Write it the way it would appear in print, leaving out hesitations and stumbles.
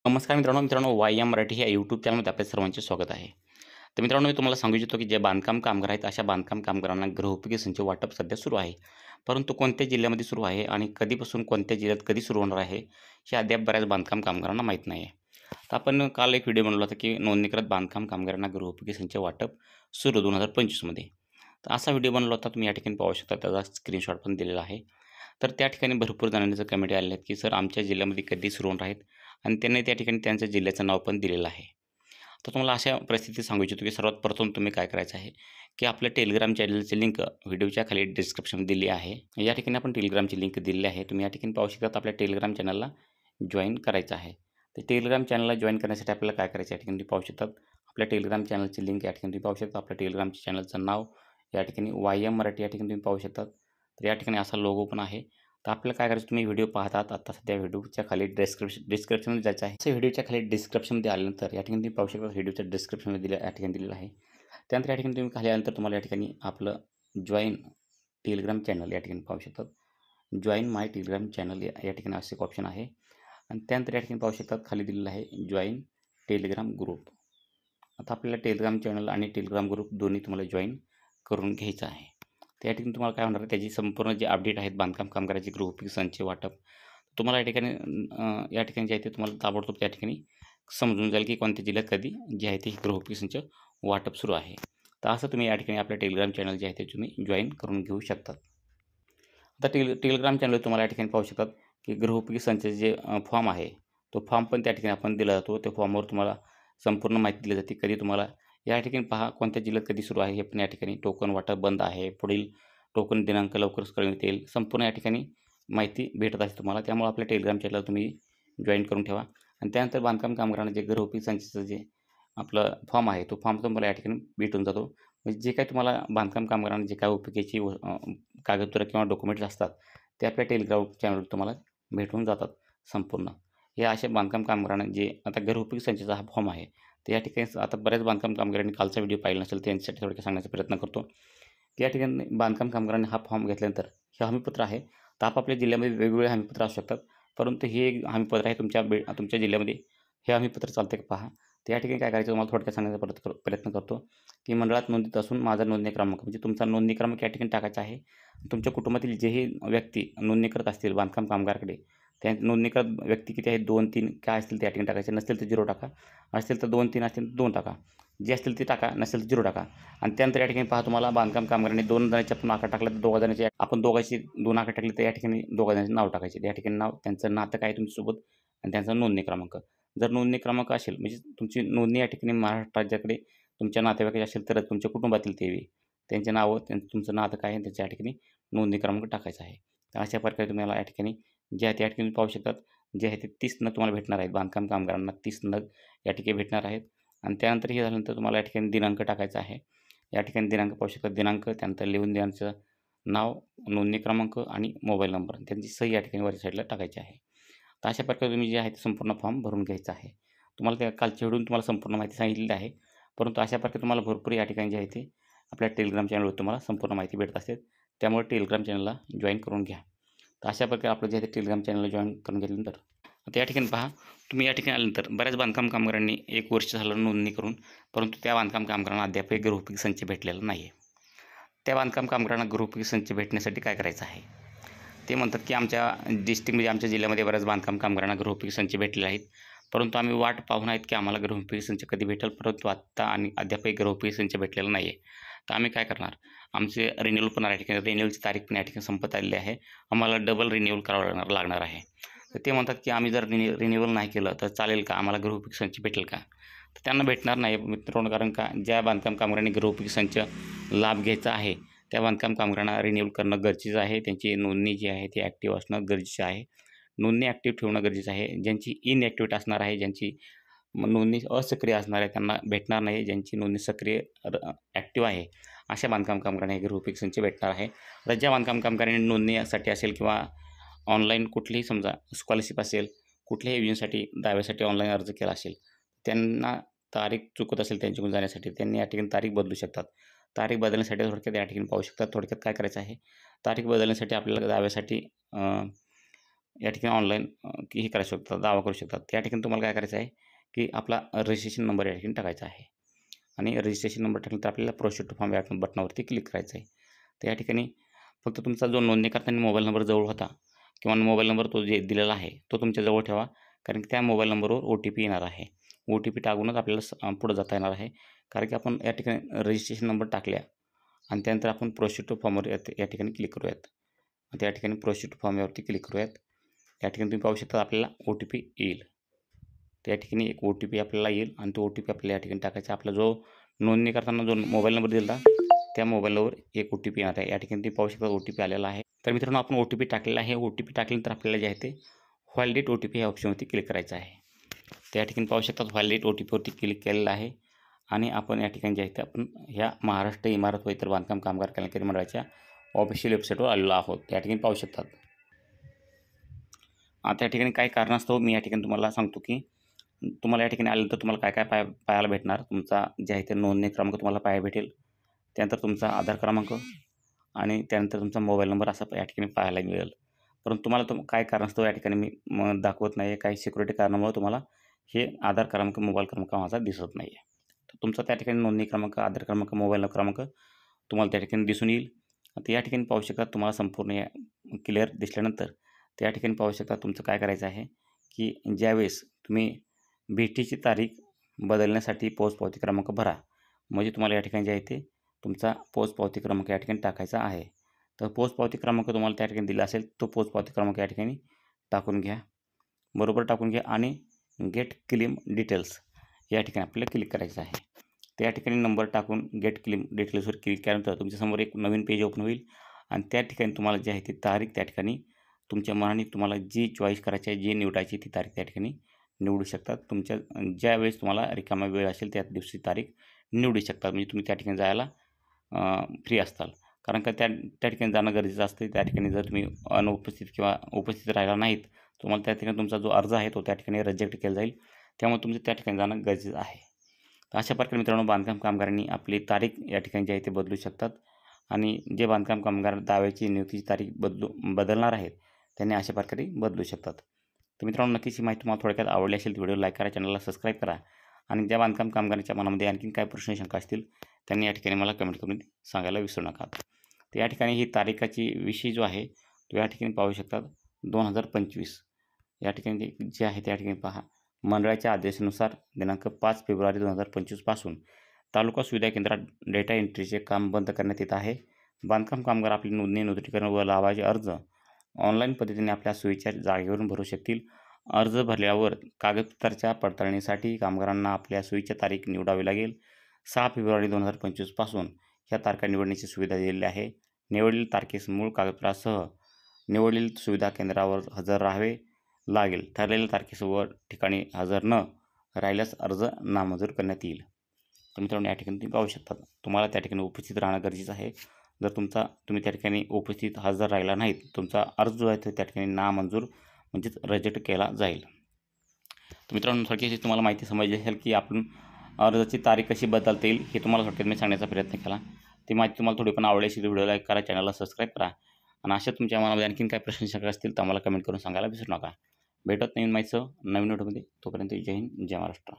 नमस्कार मित्रांनो, वाय-एम मराठी या यूट्यूब चॅनलमध्ये आपल्या सर्वांचे स्वागत आहे. तर मित्रांनो, मी तुम्हाला सांगू इच्छितो की जे बांधकाम कामगार आहेत, अशा बांधकाम कामगारांना गृहोपयोगी संच वाटप सध्या सुरू आहे. परंतु कोणत्या जिल्ह्यामध्ये सुरू आहे आणि कधीपासून कोणत्या जिल्ह्यात कधी सुरू होणार आहे, हे अद्याप बऱ्याच बांधकाम कामगारांना माहीत नाही आहे. तर आपण काल एक व्हिडिओ बनवला होता की नोंदणीकृत बांधकाम कामगारांना गृहोपयोगी संच वाटप सुरू 2025 मध्ये. तर असा व्हिडिओ बनवला होता, तुम्ही या ठिकाणी पाहू शकता. त्याचा स्क्रीनशॉट पण दिलेला आहे. तर त्या ठिकाणी भरपूर जणांचे कमेंट आलेले आहेत की सर आमच्या जिल्ह्यामध्ये कधी सुरू होणार आहेत, आणि त्यांनी त्या ठिकाणी त्यांच्या जिल्ह्याचं नाव पण दिलेलं आहे. तर तुम्हाला अशा परिस्थितीत सांगू इच्छितो की सर्वात प्रथम तुम्ही काय करायचं आहे की आपल्या टेलिग्राम चॅनलची लिंक व्हिडिओच्या खाली डिस्क्रिप्शन दिली आहे. या ठिकाणी आपण टेलिग्रामची लिंक दिलेली आहे. तुम्ही या ठिकाणी पाहू शकता. आपल्या टेलिग्राम चॅनलला जॉईन करायचं आहे. तर टेलिग्राम चॅनलला जॉईन करण्यासाठी आपल्याला काय करायचं या ठिकाणी तुम्ही पाहू शकता. आपल्या टेलिग्राम चॅनलची लिंक या ठिकाणी तुम्ही पाहू शकता. आपल्या टेलिग्रामच्या चॅनलचं नाव या ठिकाणी वाय-एम मराठी या ठिकाणी तुम्ही पाहू शकता. तर या ठिकाणी असा लोगो पण आहे. तर आपल्याला काय करायचं, तुम्ही व्हिडिओ पाहतात आता सध्या व्हिडिओच्या खाली डिस्क्रिप्शनमध्ये जायचं आहे. असं व्हिडिओच्या खाली डिस्क्रिप्शनमध्ये आल्यानंतर या ठिकाणी तुम्ही पाहू शकता. व्हिडिओच्या डिस्क्रिप्शनमध्ये या ठिकाणी दिलेलं आहे. त्यानंतर या ठिकाणी तुम्ही खाली आल्यानंतर तुम्हाला या ठिकाणी आपलं जॉईन टेलिग्राम चॅनल या ठिकाणी पाहू शकतात. जॉईन माय टेलिग्राम चॅनल या ठिकाणी असे एक ऑप्शन आहे. आणि त्यानंतर या ठिकाणी पाहू शकतात खाली दिलेलं आहे जॉईन टेलिग्राम ग्रुप. आता आपल्याला टेलिग्राम चॅनल आणि टेलिग्राम ग्रुप दोन्ही तुम्हाला जॉईन करून घ्यायचं आहे. त्या ठिकाणी तुम्हाला काय होणार आहे, त्याची संपूर्ण जे अपडेट आहेत बांधकाम कामगाराची गृहोपयोगी संच वाटप, तुम्हाला या ठिकाणी या ठिकाणी जे आहे ते तुम्हाला ताबडतोब त्या ठिकाणी समजून जाईल की कोणत्या जिल्ह्यात कधी जे आहे ते गृहोपयोगी संच वाटप सुरू आहे. तर असं तुम्ही या ठिकाणी आपल्या टेलिग्राम चॅनल जे आहे ते तुम्ही जॉईन करून घेऊ शकतात. आता टेलिग्राम चॅनल तुम्हाला या ठिकाणी पाहू शकतात की गृहोपयोगी संचाचे जे फॉर्म आहे, तो फॉर्म पण त्या ठिकाणी आपण दिला जातो. त्या फॉर्मवर तुम्हाला संपूर्ण माहिती दिली जाते. कधी तुम्हाला या ठिकाणी पहा कोणत्या जिल्ह्यात कधी सुरू आहे, हे पण या ठिकाणी टोकन वाटप बंद आहे, पुढील टोकन दिनांक लवकरच कळवण्यात येईल, संपूर्ण या ठिकाणी माहिती भेटत असते तुम्हाला. त्यामुळे आपल्या टेलिग्राम चॅनल तुम्ही जॉईन करून ठेवा. आणि त्यानंतर बांधकाम कामगारांना जे गृहोपयोगी संचाचं जे आपलं फॉर्म आहे, तो फॉर्म तुम्हाला या ठिकाणी भेटून जातो. म्हणजे जे काही तुम्हाला बांधकाम कामगारांना जे काही उपयोगाची कागदपत्र किंवा डॉक्युमेंट्स असतात, ते आपल्या टेलिग्राम चॅनलवर तुम्हाला भेटून जातात संपूर्ण. हे अशा बांधकाम कामगारांना जे आता गृहोपयोगी संचाचा हा फॉर्म आहे, तर या ठिकाणी आता बऱ्याच बांधकाम कामगारांनी कालचा व्हिडिओ पाहिला नसेल, त्यांच्यासाठी थोडक्यात सांगण्याचा प्रयत्न करतो. या ठिकाणी बांधकाम कामगारांनी हा फॉर्म घेतल्यानंतर हे हमीपत्र आहे. तर आपापल्या जिल्ह्यामध्ये वेगवेगळे हमीपत्र असू शकतात. परंतु हे एक हमीपत्र आहे तुमच्या जिल्ह्यामध्ये हे हमीपत्र चालते का पहा. तर या ठिकाणी काय करायचं, तुम्हाला थोडक्यात सांगण्याचा प्रयत्न करतो की मंडळात नोंदणीत असून माझा नोंदणी क्रमांक, म्हणजे तुमचा नोंदणी क्रमांक या ठिकाणी टाकायचा आहे. तुमच्या कुटुंबातील जेही व्यक्ती नोंदणी करत असतील बांधकाम कामगाराकडे, त्या नोंदणीकृत व्यक्ती किती आहेत, 2-3 काय असतील त्या ठिकाणी टाकायचे. नसतील तर 0 टाका, असतील तर 2-3 असतील तर 2 टाका. जे असतील ते टाका, नसेल तर 0 टाका. आणि त्यानंतर या ठिकाणी पहा तुम्हाला बांधकाम कामगारांनी 2 जणांचे आपण आकडा टाकला तर 2 जणांचे आपण दोघांची 2 आकडे टाकले तर या ठिकाणी 2 जणांचे नाव टाकायचे. या ठिकाणी नाव, त्यांचं नातं काय तुमच्यासोबत आणि त्यांचा नोंदणी क्रमांक. जर नोंदणी क्रमांक असेल म्हणजे तुमची नोंदणी या ठिकाणी महाराष्ट्र राज्याकडे तुमच्या नातेवाईकाची असेल तर तुमच्या कुटुंबातील ते त्यांचे नावं, तुमचं नातं काय आहे त्याच्या या ठिकाणी नोंदणी क्रमांक टाकायचा आहे. तर अशा प्रकारे तुम्हाला या ठिकाणी जे आहे त्या ठिकाणी पाहू शकतात. जे आहे ते 30 नग तुम्हाला भेटणार आहेत. बांधकाम कामगारांना 30 नग या ठिकाणी भेटणार आहेत. आणि त्यानंतर हे झाल्यानंतर तुम्हाला या ठिकाणी दिनांक टाकायचा आहे. या ठिकाणी दिनांक पाहू शकता. दिनांक, त्यानंतर लिहून द्यायचं नाव, नोंदणी क्रमांक आणि मोबाईल नंबर, त्यांची सही या ठिकाणी वरच्या साईडला टाकायची आहे. तर अशा प्रकारे तुम्ही जे आहे ते संपूर्ण फॉर्म भरून घ्यायचा आहे. तुम्हाला त्या कालच्या व्हिडिओने तुम्हाला संपूर्ण माहिती सांगितलेली आहे. परंतु अशा प्रकारे तुम्हाला भरपूर या ठिकाणी जे आहे ते आपल्या टेलिग्राम चॅनलवर तुम्हाला संपूर्ण माहिती भेटत असते. त्यामुळे टेलिग्राम चॅनलला जॉईन करून घ्या. तर अशा प्रकारे आपलं जे आहे ते टेलिग्राम चॅनलला जॉईन करून घेतल्यानंतर आता या ठिकाणी पहा, तुम्ही या ठिकाणी आल्यानंतर बऱ्याच बांधकाम कामगारांनी 1 वर्ष झालं नोंदणी करून, परंतु त्या बांधकाम कामगारांना अद्यापही गृहोपयोगी संच भेटलेला नाही आहे. त्या बांधकाम कामगारांना गृहोपयोगी संच भेटण्यासाठी काय करायचं आहे, ते म्हणतात की आमच्या डिस्ट्रिक्टमध्ये, आमच्या जिल्ह्यामध्ये बऱ्याच बांधकाम कामगारांना गृहोपयोगी संच भेटलेले आहेत. परंतु आम्ही वाट पाहून आहेत की आम्हाला गृहोपयोगी संच कधी भेटेल, परंतु आत्ता आणि अद्यापही गृहोपयोगी संच भेटलेला नाही आहे. तर आम्ही काय करणार, आमचे रिन्यूअल पण या ठिकाणी, रिन्यूअलची तारीख पण या ठिकाणी संपत आलेली आहे. आम्हाला डबल रिन्यूअल करावं लागणार आहे. तर ते म्हणतात की आम्ही जर रिन्यूअल नाही केलं तर चालेल का, आम्हाला गृहोपयोगी संच भेटेल का. तर त्यांना भेटणार नाही मित्रांनो. कारण का, ज्या बांधकाम कामगारांनी गृहोपयोगी संच लाभ घ्यायचा आहे त्या बांधकाम कामगारांना रिन्यूअल करणं गरजेचं आहे. त्यांची नोंदणी जी आहे ती ॲक्टिव्ह असणं गरजेचं आहे. नोंदणी ॲक्टिव्ह ठेवणं गरजेचं आहे. ज्यांची इनॲक्टिव्हेट असणार आहे, ज्यांची नोंदणी असक्रिय असणार आहे, त्यांना भेटणार नाही. ज्यांची नोंदणी सक्रिय ॲक्टिव्ह आहे, अशा बांधकाम कामगारांना गृहोपयोगी संच भेटणार आहे. तर ज्या बांधकाम कामगारांनी नोंदणीसाठी असेल किंवा ऑनलाईन कुठलीही समजा स्कॉलरशिप असेल, कुठल्याही योजनेसाठी दाव्यासाठी ऑनलाईन अर्ज केला असेल, त्यांना तारीख चुकत असेल त्यांच्याकडून जाण्यासाठी, त्यांनी या ठिकाणी तारीख बदलू शकतात. तारीख बदलण्यासाठी थोडक्यात या ठिकाणी पाहू शकतात. थोडक्यात काय करायचं आहे, तारीख बदलण्यासाठी आपल्याला दाव्यासाठी या ठिकाणी ऑनलाईन हे करू शकतात, दावा करू शकतात. त्या ठिकाणी तुम्हाला काय करायचं आहे की आपला रजिस्ट्रेशन नंबर या ठिकाणी टाकायचा आहे आणि रजिस्ट्रेशन नंबर टाकल्यानंतर आपल्याला प्रोसीड टू फॉर्म या बटनावरती क्लिक करायचं आहे. तर या ठिकाणी फक्त तुमचा जो नोंदणी करताना मोबाईल नंबर जवळ होता किंवा मोबाईल नंबर तो जे दिलेला आहे तो तुमच्या जवळ ठेवा, कारण की त्या मोबाईल नंबरवर OTP येणार आहे. OTP टाकूनच आपल्याला पुढे जाता येणार आहे, कारण की आपण या ठिकाणी रजिस्ट्रेशन नंबर टाकल्या आणि त्यानंतर आपण प्रोसीड टू फॉर्मवर या ठिकाणी क्लिक करूयात. त्या ठिकाणी प्रोसीड टू फॉर्मवरती क्लिक करूयात. या ठिकाणी तुम्ही पाहू शकता आपल्याला OTP येईल. त्या ठिकाणी एक OTP आपल्याला येईल आणि तो OTP आपल्याला या ठिकाणी टाकायचा. आपला जो नोंदणी करताना जो मोबाईल नंबर दिला त्या मोबाईलवर एक OTP येणार आहे. या ठिकाणी तुम्ही पाहू शकता OTP आलेला आहे. तर मित्रांनो, आपण OTP टाकलेला आहे. OTP टाकल्यानंतर आपल्याला जे आहे ते व्हॅलिडेट OTP ह्या ऑप्शनवरती क्लिक करायचं आहे. त्या ठिकाणी पाहू शकता व्हॅलिडेट OTPवरती क्लिक केलेलं आहे आणि आपण या ठिकाणी जे आहे ते आपण ह्या महाराष्ट्र इमारत व इतर बांधकाम कामगार कल्याणकारी मंडळाच्या ऑफिशियल वेबसाईटवर आलेलो आहोत. या ठिकाणी पाहू शकतात. आता या ठिकाणी काही कारणास्तव मी या ठिकाणी तुम्हाला सांगतो की तुम्हाला या ठिकाणी आल्यानंतर तुम्हाला काय काय पाहायला भेटणार. तुमचा जे आहे ते नोंदणी क्रमांक तुम्हाला पाहायला भेटेल. त्यानंतर तुमचा आधार क्रमांक आणि त्यानंतर तुमचा मोबाईल नंबर असा या ठिकाणी पाहायला मिळेल. परंतु तुम्हाला काय कारणास्तव या ठिकाणी मी दाखवत नाही आहे. काही सिक्युरिटी कारणामुळे तुम्हाला हे आधार क्रमांक, मोबाईल क्रमांक माझा दिसत नाही आहे. तर तुमचा त्या ठिकाणी नोंदणी क्रमांक, आधार क्रमांक, मोबाईल क्रमांक तुम्हाला त्या ठिकाणी दिसून येईल. आता या ठिकाणी पाहू शकता तुम्हाला संपूर्ण क्लिअर दिसल्यानंतर त्या ठिकाणी पाहू शकता तुमचं काय करायचं आहे की ज्यावेळेस तुम्ही भेटीची तारीख बदलण्यासाठी पोचपावती क्रमांक भरा. म्हणजे तुम्हाला या ठिकाणी जे आहे ते तुमचा पोचपावती क्रमांक या ठिकाणी टाकायचा आहे. तर पोचपावती क्रमांक तुम्हाला त्या ठिकाणी दिला असेल तो पोचपावती क्रमांक या ठिकाणी टाकून घ्या. बरोबर टाकून घ्या आणि गेट क्लेम डिटेल्स या ठिकाणी आपल्याला क्लिक करायचं आहे. त्या ठिकाणी नंबर टाकून गेट क्लेम डिटेल्सवर क्लिक केल्यानंतर तुमच्यासमोर एक नवीन पेज ओपन होईल आणि त्या ठिकाणी तुम्हाला जी आहे ती तारीख त्या ठिकाणी तुमच्या मनाने तुम्हाला जी चॉईस करायची आहे, जी निवडायची ती तारीख त्या ठिकाणी निवडू शकतात. तुमच्या ज्यावेळेस तुम्हाला रिकामा वेळ असेल त्या दिवशी तारीख निवडू शकतात. म्हणजे तुम्ही त्या ठिकाणी जायला फ्री असताल. कारण का त्या ठिकाणी जाणं गरजेचं असते. त्या ठिकाणी जर तुम्ही अनुपस्थित किंवा उपस्थित राहिला नाहीत, तुम्हाला त्या ठिकाणी तुमचा जो अर्ज आहे तो त्या ठिकाणी रिजेक्ट केला जाईल. त्यामुळे तुमचं त्या ठिकाणी जाणं गरजेचं आहे. तर अशा प्रकारे मित्रांनो, बांधकाम कामगारांनी आपली तारीख या ठिकाणी जी आहे ते बदलू शकतात आणि जे बांधकाम कामगार दाव्याची नियुक्तीची तारीख बदलणार आहेत त्यांनी अशा प्रकारे बदलू शकतात. तर मित्रांनो, नक्कीच ही माहिती तुम्हाला थोडक्यात आवडली असेल तर व्हिडिओ लाईक करा, चॅनलला सबस्क्राईब करा आणि ज्या बांधकाम कामगारांच्या मनामध्ये आणखीन काय प्रश्न शंका असतील त्यांनी या ठिकाणी मला कमेंट करून सांगायला विसरू नका. तर या ठिकाणी ही तारीखाची विषय जो आहे तो या ठिकाणी पाहू शकतात 2025 या ठिकाणी जे आहे त्या ठिकाणी पहा. मंडळाच्या आदेशानुसार दिनांक 5 फेब्रुवारी 2025 पासून तालुका सुविधा केंद्रात डेटा एंट्रीचे काम बंद करण्यात येत आहे. बांधकाम कामगार आपली नोंदणी, नूतनीकरण व लाभाचे अर्ज ऑनलाईन पद्धतीने आपल्या सोयीच्या जागेवरून भरू शकतील. अर्ज भरल्यावर कागदपत्राच्या पडताळणीसाठी कामगारांना आपल्या सोयीची तारीख निवडावी लागेल. 6 फेब्रुवारी 2025 पासून ह्या तारखा निवडण्याची सुविधा दिलेली आहे. निवडलेल्या तारखेस मूळ कागदपत्रासह निवडलेल्या सुविधा केंद्रावर हजर राहावे लागेल. ठरलेल्या तारखेस व ठिकाणी हजर न राहिल्यास अर्ज नामंजूर करण्यात येईल. तर मित्रांनो, या ठिकाणी तुम्ही पाहू शकता तुम्हाला त्या ठिकाणी उपस्थित राहणं गरजेचं आहे. जर तुम्ही त्या ठिकाणी उपस्थित हजर राहिला नाहीत, तुमचा अर्ज जो आहे तो त्या ठिकाणी नामंजूर म्हणजेच रिजेक्ट केला जाईल. तर मित्रांनो, थोडक्यात तुम्हाला माहिती समजली असेल की आपण अर्जाची तारीख कशी बदलता येईल हे तुम्हाला थोडक्यात मी सांगण्याचा प्रयत्न केला. ती माहिती तुम्हाला थोडी पण आवडली असेल तर व्हिडिओ लाईक करा, चॅनलला सबस्क्राईब करा आणि अशा तुमच्या मनामध्ये आणखीन काही प्रश्न शंका असतील तर आम्हाला कमेंट करून सांगायला विसरू नका. भेटत नवीन माहितीसह नवीन व्हिडिओमध्ये. तोपर्यंत जय हिंद, जय महाराष्ट्र.